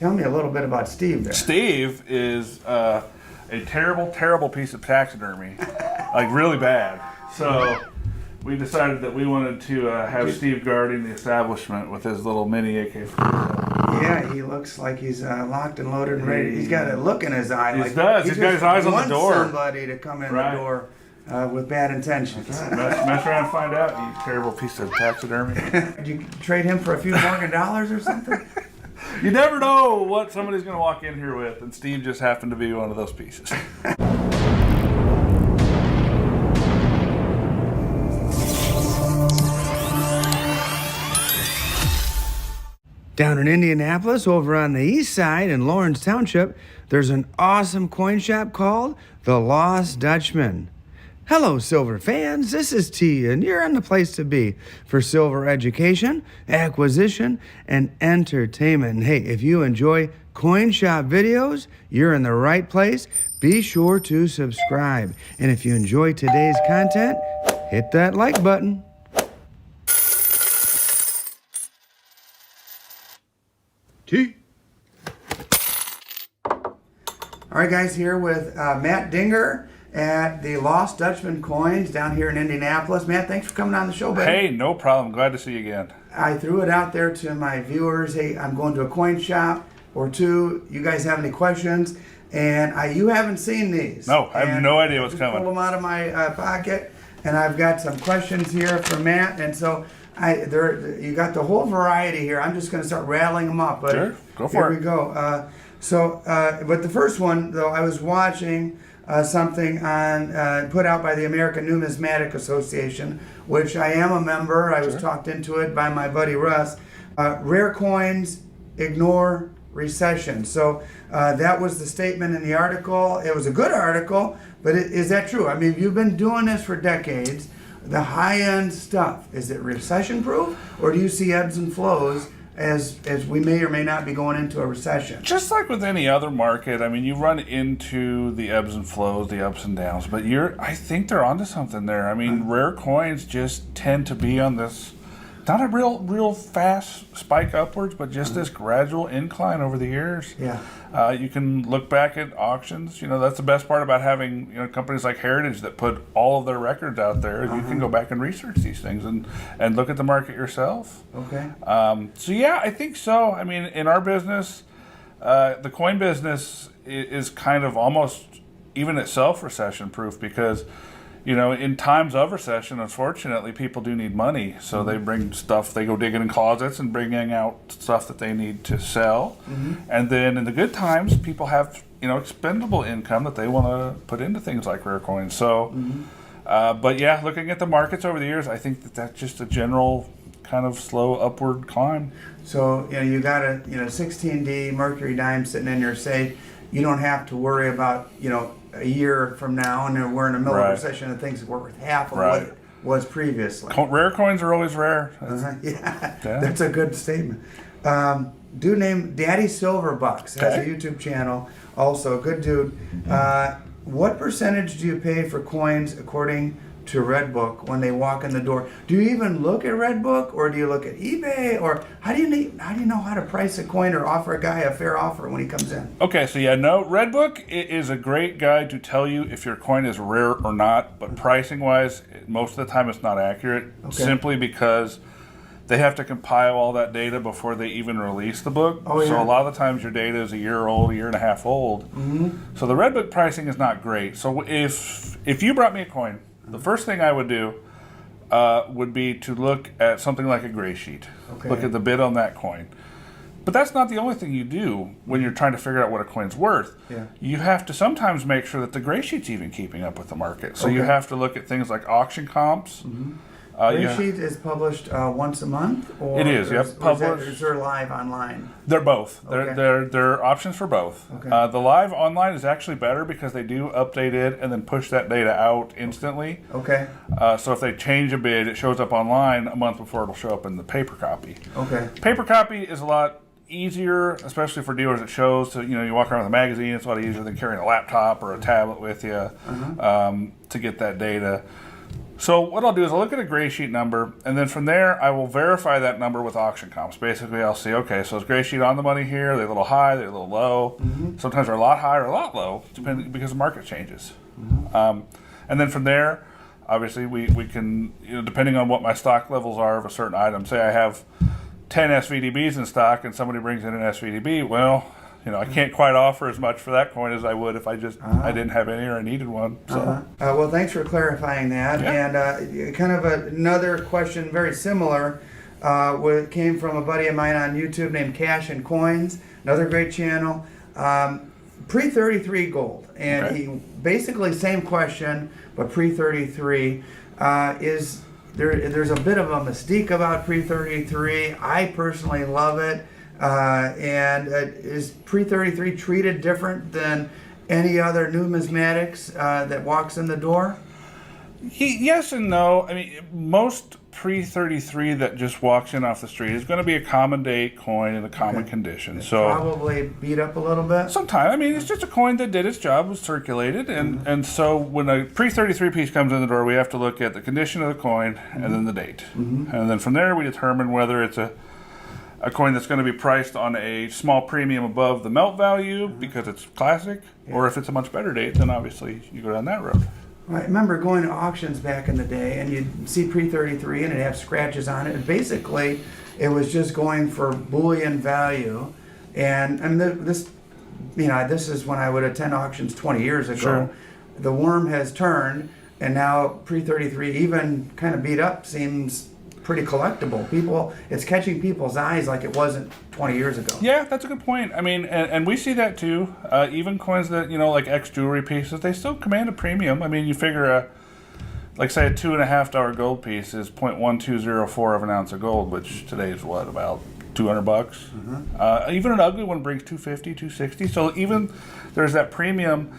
Tell me a little bit about Steve there. Steve is a terrible, terrible piece of taxidermy, like really bad. So we decided that we wanted to have Steve guarding the establishment with his little mini AK-47. Yeah, he looks like he's locked and loaded and ready. He's got a look in his eye. He does. He's got his eyes on the door. Somebody to come in the door with bad intentions. Right. Mess around and find out, you terrible piece of taxidermy. Did you trade him for a few Morgan dollars or something? You never know what somebody's going to walk in here with, and Steve just happened to be one of those pieces. Down in Indianapolis, over on the east side in Lawrence Township, there's an awesome coin shop called the Lost Dutchman. Hello, silver fans. This is T, and you're in the place to be for silver education, acquisition, and entertainment. And hey, if you enjoy coin shop videos, you're in the right place. Be sure to subscribe. And if you enjoy today's content, hit that like button. T. All right, guys, here with Matt Dinger at the Lost Dutchman Coins down here in Indianapolis. Matt, thanks for coming on the show, buddy. Hey, no problem. Glad to see you again. I threw it out there to my viewers. Hey, I'm going to a coin shop or two. You guys have any questions? And you haven't seen these. No, I have no idea what's coming. Pull them out of my pocket, and I've got some questions here for Matt. And so you got the whole variety here. I'm just going to start rattling them up. But sure, go for it. Here we go. But the first one, though, I was watching something on put out by the American Numismatic Association, which I am a member. I was talked into it by my buddy Russ. Rare coins ignore recession. So that was the statement in the article. It was a good article, but is that true? I mean, you've been doing this for decades. The high-end stuff, is it recession-proof, or do you see ebbs and flows as we may or may not be going into a recession? Just like with any other market, I mean, you run into the ebbs and flows, the ups and downs, but I think they're onto something there. I mean, rare coins just tend to be on this, not a real fast spike upwards, but just this gradual incline over the years. Yeah. You can look back at auctions. You know, that's the best part about having companies like Heritage that put all of their records out there. You can go back and research these things and look at the market yourself. Okay. So yeah, I think so. I mean, in our business, the coin business is kind of almost even itself recession-proof because, in times of recession, unfortunately, people do need money. So they bring stuff, they go digging in closets and bringing out stuff that they need to sell. And then in the good times, people have, expendable income that they want to put into things like rare coins. So, but yeah, looking at the markets over the years, I think that's just a general kind of slow upward climb. So, you got a 16D Mercury dime sitting in your safe. You don't have to worry about, a year from now, and we're in the middle of a recession, and things are worth half of what it was previously. Rare coins are always rare. Yeah, that's a good statement. Dude named Daddy Silverbucks has a YouTube channel, also a good dude. What percentage do you pay for coins according to Redbook when they walk in the door? Do you even look at Redbook, or do you look at eBay, or how do you know how to price a coin or offer a guy a fair offer when he comes in? Okay, so Redbook is a great guide to tell you if your coin is rare or not, but pricing wise, most of the time it's not accurate, simply because they have to compile all that data before they even release the book. So a lot of the times your data is a year old, a year and a half old. So the Redbook pricing is not great. So if you brought me a coin, the first thing I would do would be to look at something like a gray sheet. Look at the bid on that coin. But that's not the only thing you do when you're trying to figure out what a coin's worth. You have to sometimes make sure that the gray sheet's even keeping up with the market. So you have to look at things like auction comps. Gray Sheet is published once a month? Or it is, yep. Is there live online? They're both. There are options for both. The live online is actually better because they do update it and then push that data out instantly. So if they change a bid, it shows up online a month before it'll show up in the paper copy. Paper copy is a lot easier, especially for dealers at shows. So you walk around with a magazine. It's a lot easier than carrying a laptop or a tablet with you to get that data. So what I'll do is I'll look at a gray sheet number, and then from there I will verify that number with auction comps. Basically, I'll see, okay, so is gray sheet on the money here? They're a little high, they're a little low. Sometimes they're a lot high or a lot low, depending because the market changes. And then from there, obviously, we can, depending on what my stock levels are of a certain item. Say I have 10 SVDBs in stock, and somebody brings in an SVDB. Well, I can't quite offer as much for that coin as I would if I I didn't have any or I needed one. So. Well, thanks for clarifying that. Yeah. And kind of another question, very similar, came from a buddy of mine on YouTube named Cash and Coins, another great channel. Pre-33 gold, and Okay. he basically same question, but pre-33 is there's a bit of a mystique about pre-33. I personally love it. And is pre-33 treated different than any other numismatics that walks in the door? Yes and no. I mean, most pre-33 that just walks in off the street is going to be a common date coin in a common condition. So Probably beat up a little bit? sometimes, I mean, it's just a coin that did its job, was circulated, and so when a pre-33 piece comes in the door, we have to look at the condition of the coin and then the date. And then from there, we determine whether it's a coin that's going to be priced on a small premium above the melt value because it's classic, or if it's a much better date, then obviously you go down that road. I remember going to auctions back in the day, and you'd see pre-33 and it'd have scratches on it, and basically it was just going for bullion value. And this is when I would attend auctions 20 years ago. Sure. The worm has turned, and now pre-33, even kind of beat up, seems pretty collectible. It's catching people's eyes like it wasn't 20 years ago. Yeah, that's a good point. I mean, and we see that too. Even coins that, like ex-jewelry pieces, they still command a premium. I mean, you figure say a $2.50 gold piece is 0.1204 of an ounce of gold, which today is what, about $200? Even an ugly one brings $250, $260. So even there's that premium.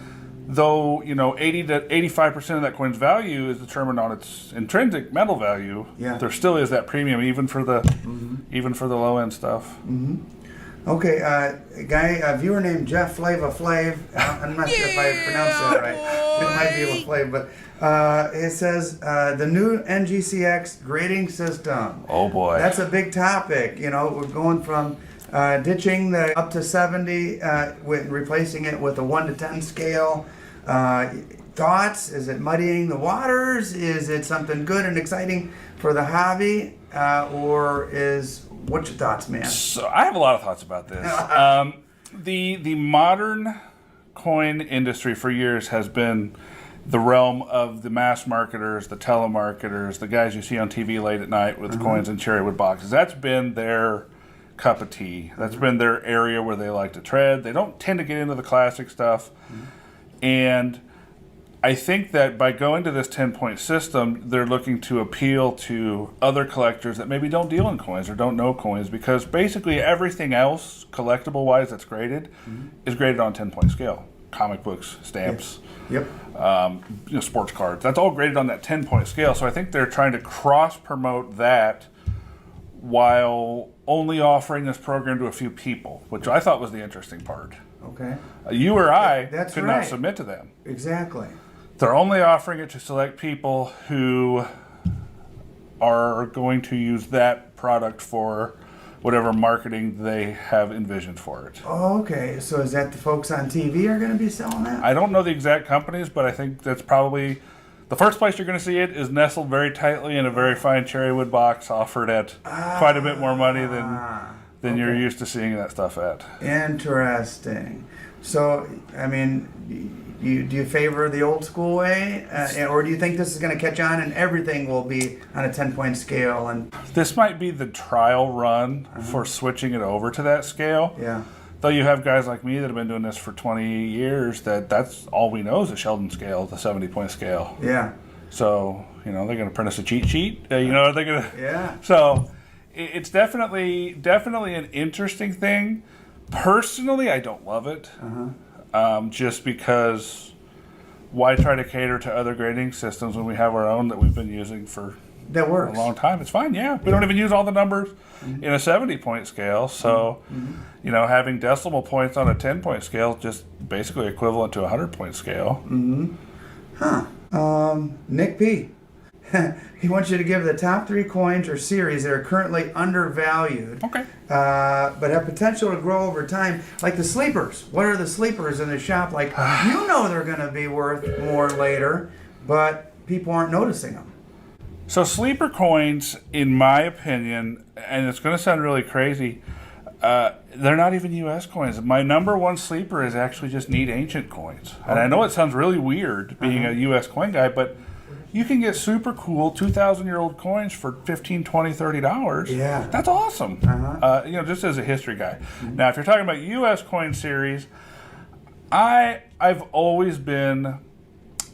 Though 80 to 85% of that coin's value is determined on its intrinsic metal value, there still is that premium even for the low end stuff. Okay, a viewer named Jeff Flava Flav. I'm not sure if I pronounced that right. It might be LaFlav, but it says the new NGCX grading system. Oh boy, that's a big topic. We're going from ditching the up to 70, replacing it with a 1 to 10 scale. Thoughts? Is it muddying the waters? Is it something good and exciting for the hobby? What's your thoughts, man? So I have a lot of thoughts about this. The modern coin industry for years has been the realm of the mass marketers, the telemarketers, the guys you see on TV late at night with coins in cherrywood boxes. That's been their cup of tea. That's been their area where they like to tread. They don't tend to get into the classic stuff. And I think that by going to this 10-point system, they're looking to appeal to other collectors that maybe don't deal in coins or don't know coins, because basically everything else, collectible-wise, that's graded, is graded on a 10-point scale. Comic books, stamps, sports cards. That's all graded on that 10-point scale. So I think they're trying to cross-promote that while only offering this program to a few people, which I thought was the interesting part. Okay. You or I That's could right. not submit to them. Exactly. They're only offering it to select people who are going to use that product for whatever marketing they have envisioned for it. Oh, okay. So is that the folks on TV are going to be selling that? I don't know the exact companies, but I think that's probably the first place you're going to see it is nestled very tightly in a very fine cherrywood box, offered at quite a bit more money than you're used to seeing that stuff at. Interesting. So, I mean, do you favor the old school way, or do you think this is going to catch on and everything will be on a 10-point scale? And this might be the trial run for switching it over to that scale. Yeah. Though you have guys like me that have been doing this for 20 years, that's all we know is the Sheldon scale, the 70-point scale. Yeah. So, they're going to print us a cheat sheet. They're going to. Yeah. So, it's definitely an interesting thing. Personally, I don't love it. Just because why try to cater to other grading systems when we have our own that we've been using for that works. a long time? It's fine, yeah. We don't even use all the numbers in a 70-point scale. So, having decimal points on a 10-point scale is just basically equivalent to a 100-point scale. Nick P. he wants you to give the top 3 coins or series that are currently undervalued, Okay. but have potential to grow over time. Like the sleepers. What are the sleepers in the shop? Like, you know they're going to be worth more later, but people aren't noticing them. So sleeper coins, in my opinion, and it's going to sound really crazy, they're not even U.S. coins. My number one sleeper is actually just neat ancient coins. And I know it sounds really weird being a U.S. coin guy, but you can get super cool 2,000-year-old coins for $15, $20, $30. Yeah. That's awesome. Just as a history guy. Now, if you're talking about U.S. coin series, I've always been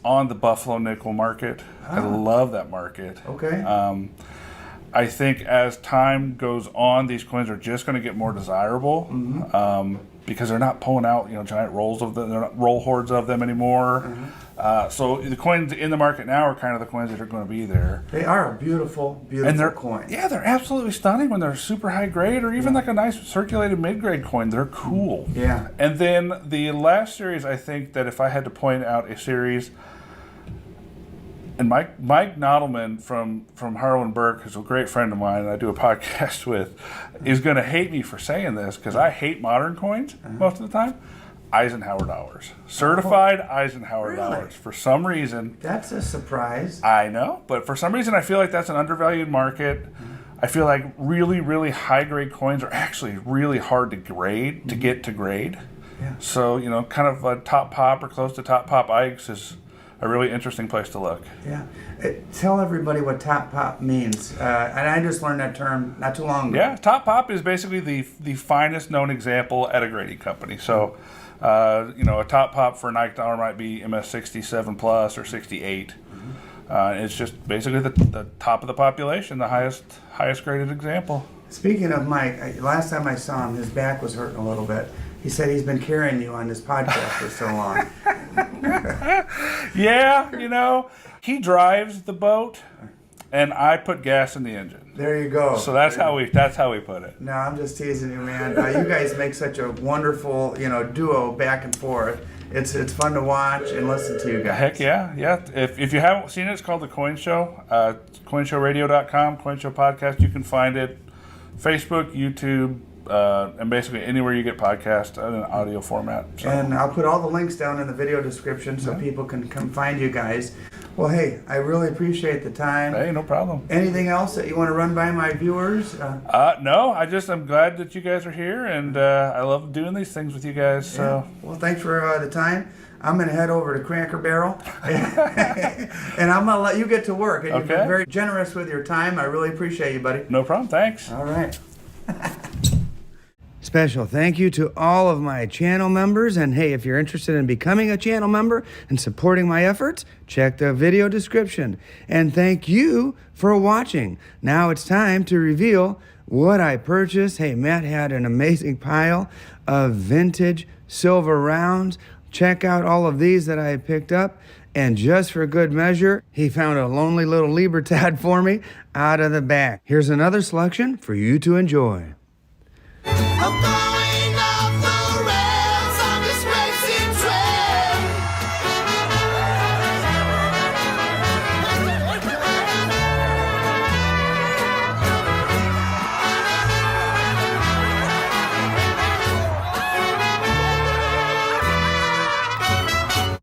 on the Buffalo nickel market. I love that market. Okay. I think as time goes on, these coins are just going to get more desirable because they're not pulling out giant rolls of them. They're not roll hordes of them anymore. So the coins in the market now are kind of the coins that are going to be there. They are a beautiful, beautiful coin. Yeah, they're absolutely stunning when they're super high grade or even like a nice circulated mid-grade coin. They're cool. Yeah. And then the last series, I think that if I had to point out a series, and Mike Nodelman from Harlan Burke, who's a great friend of mine and I do a podcast with, is going to hate me for saying this because I hate modern coins most of the time. Eisenhower dollars. Certified Eisenhower dollars. For some reason. That's a surprise. I know, but for some reason I feel like that's an undervalued market. I feel like really, really high-grade coins are actually really hard to grade, to get to grade. Yeah. So, kind of a top pop or close to top pop Ikes is a really interesting place to look. Yeah. Tell everybody what top pop means. And I just learned that term not too long ago. Yeah, top pop is basically the finest known example at a grading company. So, a top pop for an Ike dollar might be MS 67 plus or 68. It's just basically the top of the population, the highest graded example. Speaking of Mike, last time I saw him, his back was hurting a little bit. He said he's been carrying you on this podcast for so long. Yeah, he drives the boat, and I put gas in the engine. There you go. So that's how we put it. No, I'm just teasing you, man. You guys make such a wonderful, duo back and forth. It's fun to watch and listen to you guys. Heck yeah. If you haven't seen it, it's called The Coin Show. CoinShowRadio.com, Coin Show Podcast. You can find it. Facebook, YouTube, and basically anywhere you get podcasts in an audio format. So. And I'll put all the links down in the video description so people can come find you guys. Well, hey, I really appreciate the time. Hey, no problem. Anything else that you want to run by my viewers? No, I'm glad that you guys are here, and I love doing these things with you guys. So. Yeah. Well, thanks for the time. I'm going to head over to Cracker Barrel, and I'm going to let you get to work. And you've been very generous with your time. I really appreciate you, buddy. No problem. Thanks. All right. Special thank you to all of my channel members. And hey, if you're interested in becoming a channel member and supporting my efforts, check the video description. And thank you for watching. Now it's time to reveal what I purchased. Hey, Matt had an amazing pile of vintage silver rounds. Check out all of these that I picked up. And just for good measure, he found a lonely little Libertad for me out of the back. Here's another selection for you to enjoy. Oh, God.